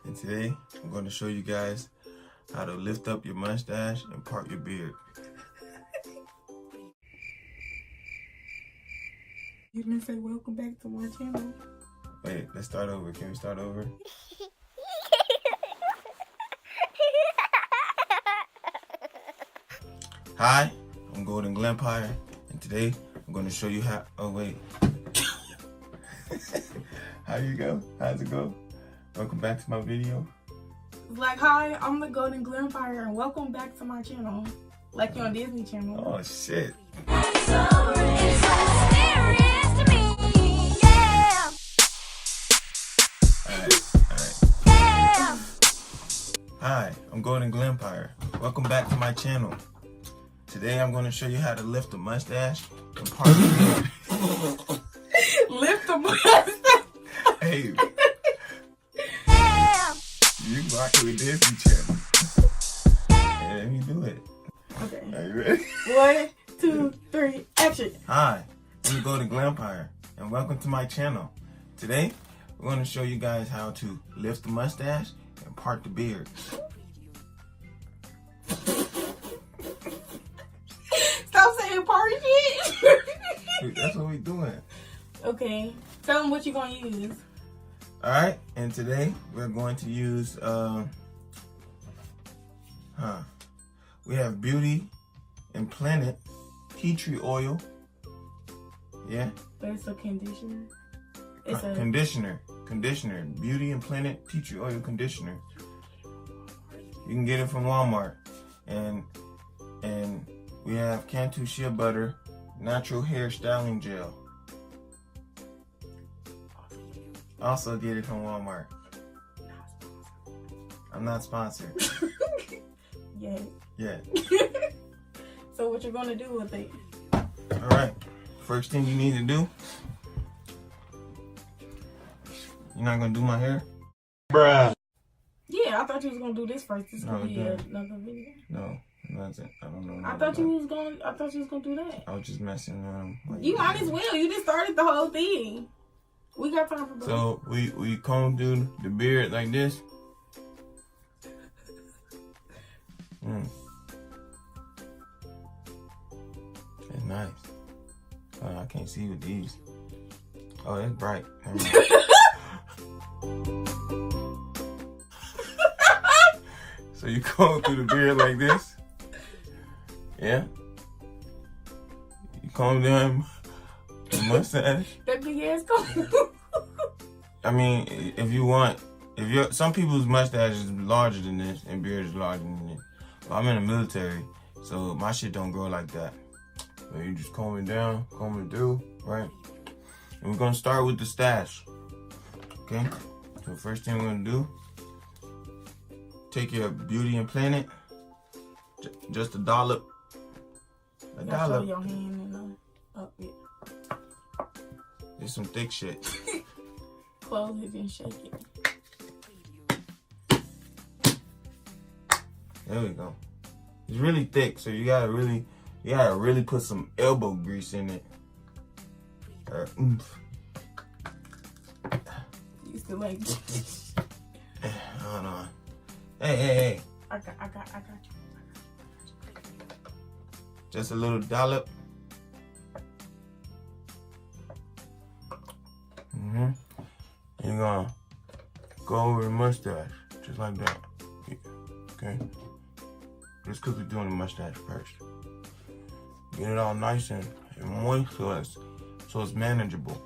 And today I'm going to show you guys how to lift up your mustache and part your beard. You didn't say welcome back to my channel. Wait, let's start over. Can we start over? Hi, I'm Golden Glampire, and today I'm going to show you how. Oh wait. How you go? How's it go? Welcome back to my video. Like, hi, I'm the Golden Glampire, and welcome back to my channel. Like you're on Disney Channel. Oh shit. Hi, I'm Golden Glampire. Welcome back to my channel. Today I'm going to show you how to lift a mustache and part the beard. Lift the mustache. Hey, you rocking with Disney Channel. Hey, let me do it. Okay. Are you ready? 1, 2, 3, action. Hi, I'm Golden Glampire, and welcome to my channel. Today we're going to show you guys how to lift the mustache and part the beard. Stop saying party shit. That's what we're doing. Okay. Tell them what you're going to use. Alright, and today we're going to use, we have Beauty and Planet tea tree oil. Yeah? But it's a conditioner. It's a Conditioner. Beauty and Planet tea tree oil conditioner. You can get it from Walmart. And we have Cantu shea butter natural hair styling gel. Also get it from Walmart. I'm not sponsored. Yeah. Yeah. So what you're going to do with it? Alright. First thing you need to do. You're not going to do my hair? Bruh. Yeah, I thought you was going to do this first. This is No, going to be don't. another video. No. Nothing. I don't know. I thought you was going to do that. I was just messing around. You might as well. You just started the whole thing. We got time for both. So we comb through the beard like this. It's nice. Oh, I can't see with these. Oh, that's bright. So you comb through the beard like this. Yeah. You comb down the mustache. That big ass comb. I mean, some people's mustache is larger than this and beard is larger than this. Well, I'm in the military, so my shit don't grow like that. So you just comb it down, comb it through, right? And we're gonna start with the stash. Okay? So first thing we're gonna do, take your Beauty and Planet, just a dollop. A dollop. Show your hand and up it. It's some thick shit. Close it and shake it. There we go. It's really thick, so you gotta really put some elbow grease in it. Or oomph. You still like Hold on. Hey. I got you. Just a little dollop. You're gonna go over the mustache, just like that. Okay? Just because we're doing the mustache first. Get it all nice and moist so it's manageable.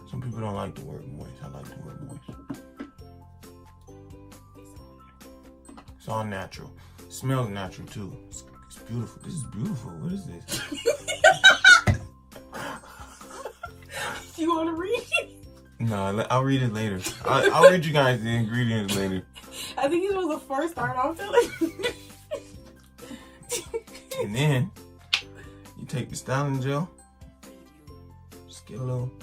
Some people don't like the word moist. I like the word moist. It's all natural. It smells natural too. It's beautiful. This is beautiful. What is this? You want to read it? No, I'll read it later. I'll read you guys the ingredients later. I think it was the first start off telling. And then you take the styling gel. Just get a little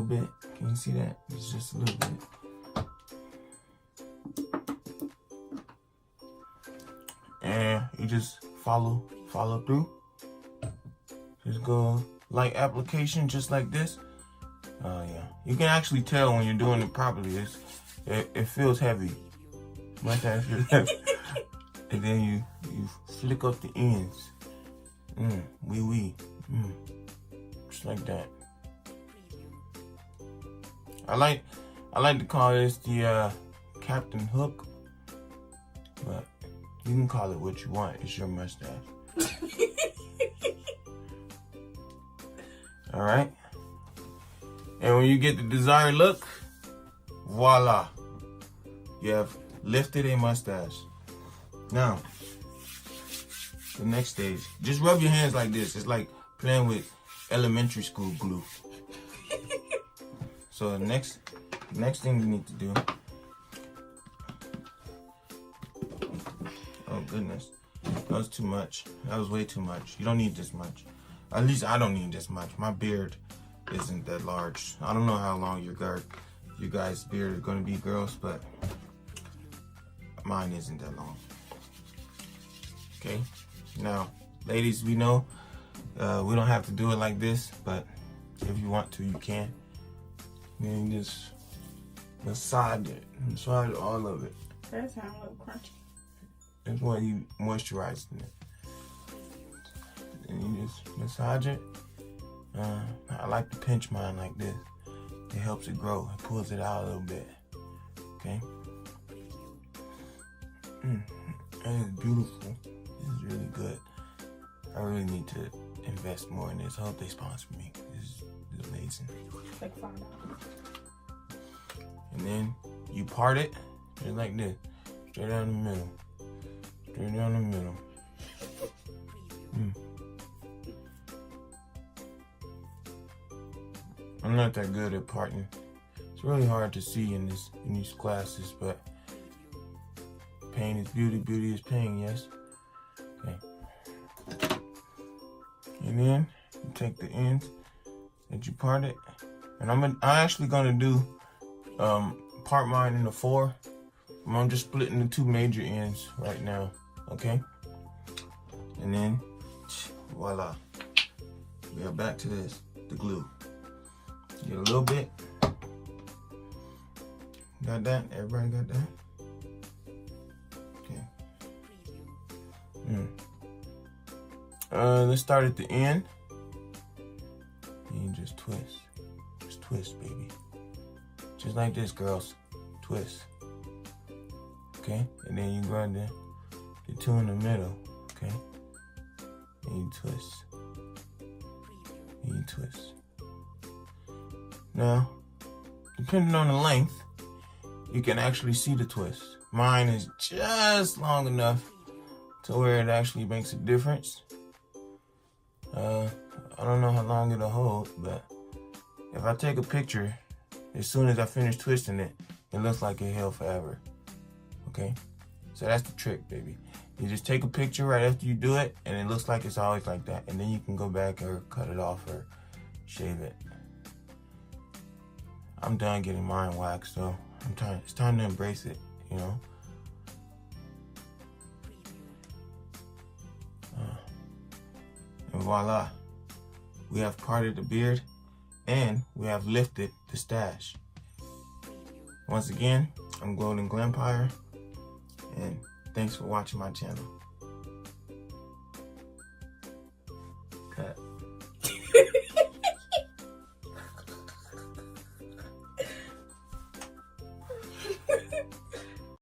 bit. Can you see that? It's just a little bit. And you just follow through. Just go light application just like this. Oh yeah, you can actually tell when you're doing it properly. It feels heavy. Mustache feels heavy. And then you flick up the ends. Wee. Just like that. I like to call this the Captain Hook, but you can call it what you want. It's your mustache. All right. And when you get the desired look, voila, you have lifted a mustache. Now, the next stage, just rub your hands like this. It's like playing with elementary school glue. So the next thing you need to do. Oh goodness, that was too much. That was way too much. You don't need this much. At least I don't need this much. My beard isn't that large. I don't know how long your guys' beard is gonna be, girls, but mine isn't that long. Okay, now, ladies, we know we don't have to do it like this, but if you want to, you can. Then just massage all of it. That sounds a little crunchy. That's why you moisturizing it. And you just massage it. I like to pinch mine like this. It helps it grow. It pulls it out a little bit. Okay. That is beautiful. This is really good. I really need to invest more in this. I hope they sponsor me. This is amazing. Like $5. And then you part it just like this. Straight down the middle. Straight down the middle. I'm not that good at parting. It's really hard to see in these classes, but pain is beauty, beauty is pain, yes? Okay. And then you take the ends that you parted. And I'm actually gonna do part mine into 4. I'm just splitting the 2 major ends right now, okay? And then voila. We are back to this, the glue. Get a little bit. Got that? Everybody got that? Okay. Let's start at the end. And you just twist. Just twist, baby. Just like this, girls. Twist. Okay? And then you grab the 2 in the middle. Okay? And you twist. And you twist. Now, depending on the length, you can actually see the twist. Mine is just long enough to where it actually makes a difference. I don't know how long it'll hold, but if I take a picture, as soon as I finish twisting it, it looks like it held forever. Okay? So that's the trick, baby. You just take a picture right after you do it, and it looks like it's always like that. And then you can go back or cut it off or shave it. I'm done getting mine waxed, so it's time to embrace it, you know? And voila, we have parted the beard and we have lifted the stash. Once again, I'm Golden Glampire, and thanks for watching my channel. Cut.